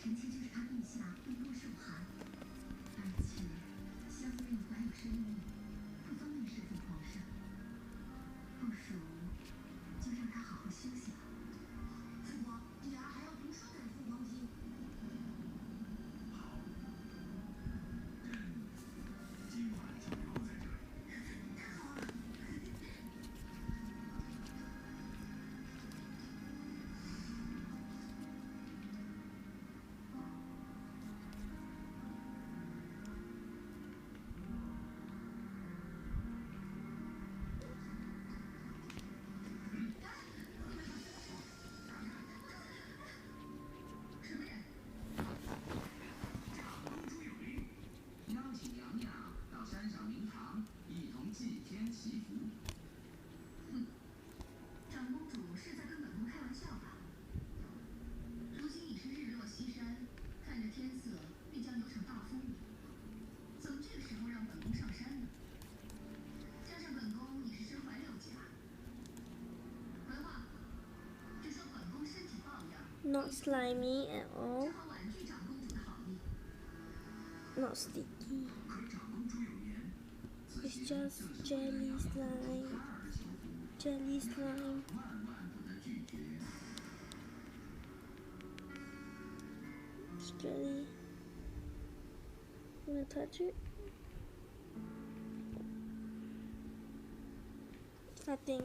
臣妾就是他陛下冬多受寒，而且相认怀有身孕，不方便侍奉皇上，不如就让他好好休息吧。父皇，女儿还要读书等父皇批。好，今晚就留在这里。太好了！什么人？长公主有令，邀请娘娘到山上明堂，一同祭天祈福。长公主是在跟本宫开玩笑吧？如今已是日落西山，看着天色，必将有场大风雨。怎么这个时候让本宫上山呢？加上本宫已是身怀6甲，回话，只说本宫身体抱恙， Not slimy at 只 all. 好婉拒长公主的好意。Not sticky. 可长公主有言，此 It's 行 just 正是 jelly 为 slime. 他而求福， Jelly slime. 万万不得拒绝。It's jelly. I'm gonna touch it. Nothing.